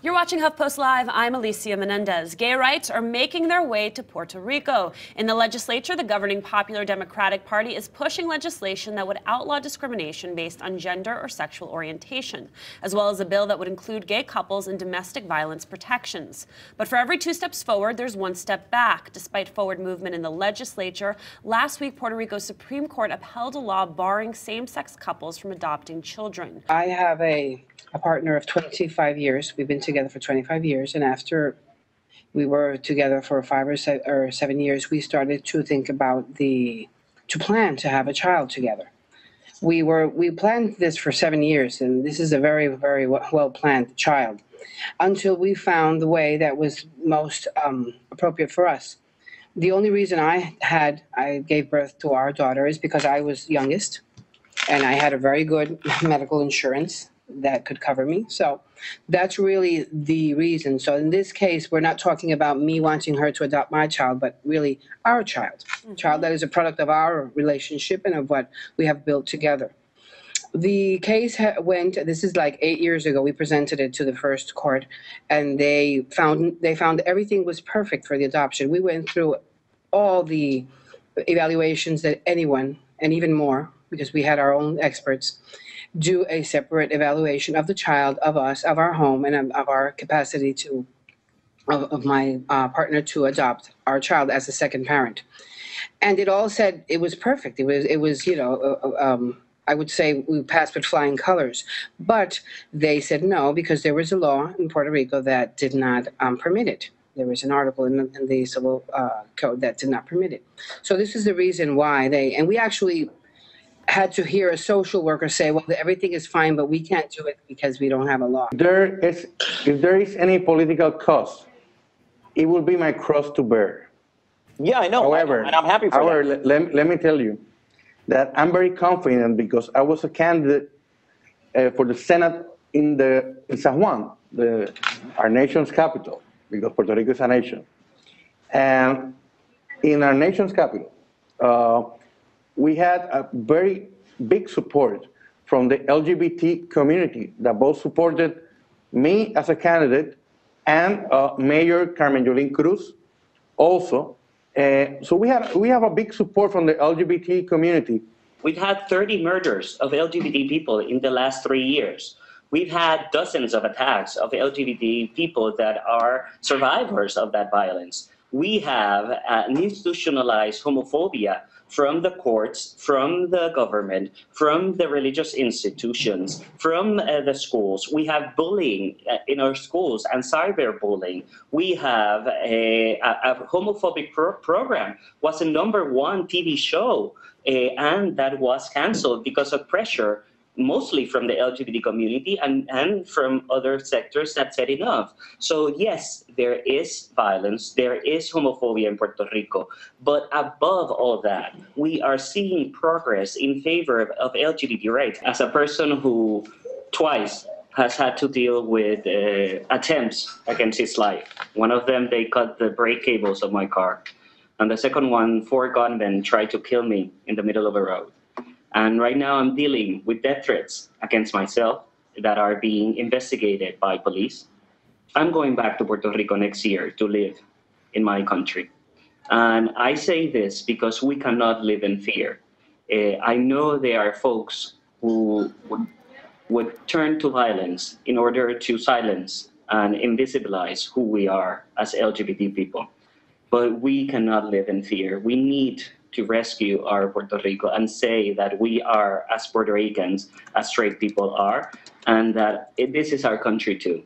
You're watching HuffPost Live. I'm Alicia Menéndez. Gay rights are making their way to Puerto Rico. In the legislature, the governing Popular Democratic Party is pushing legislation that would outlaw discrimination based on gender or sexual orientation, as well as a bill that would include gay couples and domestic violence protections. But for every 2 steps forward, there's 1 step back. Despite forward movement in the legislature, last week Puerto Rico's Supreme Court upheld a law barring same-sex couples from adopting children. I have a partner of 25 years. We've been together for 25 years, and after we were together for 5 or 7 years, we started to think about to plan to have a child together. We planned this for 7 years, and this is a very, very well planned child, until we found the way that was most appropriate for us. The only reason I gave birth to our daughter is because I was youngest, and I had a very good medical insurance that could cover me. So that's really the reason. So in this case, we're not talking about me wanting her to adopt my child, but really our child, child that is a product of our relationship and of what we have built together. The case this is like 8 years ago, we presented it to the first court, and they found everything was perfect for the adoption. We went through all the evaluations that anyone, and even more, because we had our own experts, do a separate evaluation of the child, of us, of our home, and of our capacity of my partner to adopt our child as a second parent. And it all said it was perfect. It was I would say we passed with flying colors. But they said no, because there was a law in Puerto Rico that did not permit it. There was an article in the civil code that did not permit it. So this is the reason why and we actually had to hear a social worker say, well, everything is fine, but we can't do it because we don't have a law. If there is any political cost, it will be my cross to bear. Yeah, I know. However, and I'm happy for that. Let me tell you that I'm very confident, because I was a candidate for the Senate in San Juan, our nation's capital, because Puerto Rico is a nation. And in our nation's capital, we had a very big support from the LGBT community that both supported me as a candidate and Mayor Carmen Cruz also. So we have a big support from the LGBT community. We've had 30 murders of LGBT people in the last 3 years. We've had dozens of attacks of LGBT people that are survivors of that violence. We have an institutionalized homophobia from the courts, from the government, from the religious institutions, from the schools. We have bullying in our schools and cyberbullying. We have a homophobic program, was a #1 TV show, and that was canceled because of pressure, mostly from the LGBT community and from other sectors that said enough. So yes, there is violence, there is homophobia in Puerto Rico, but above all that, we are seeing progress in favor of LGBT rights. As a person who twice has had to deal with attempts against his life. One of them, they cut the brake cables of my car. And the second one, 4 gunmen tried to kill me in the middle of a road. And right now I'm dealing with death threats against myself that are being investigated by police. I'm going back to Puerto Rico next year to live in my country. And I say this because we cannot live in fear. I know there are folks who would turn to violence in order to silence and invisibilize who we are as LGBT people. But we cannot live in fear. We need to rescue our Puerto Rico and say that we are, as Puerto Ricans, as straight people are, and that this is our country too.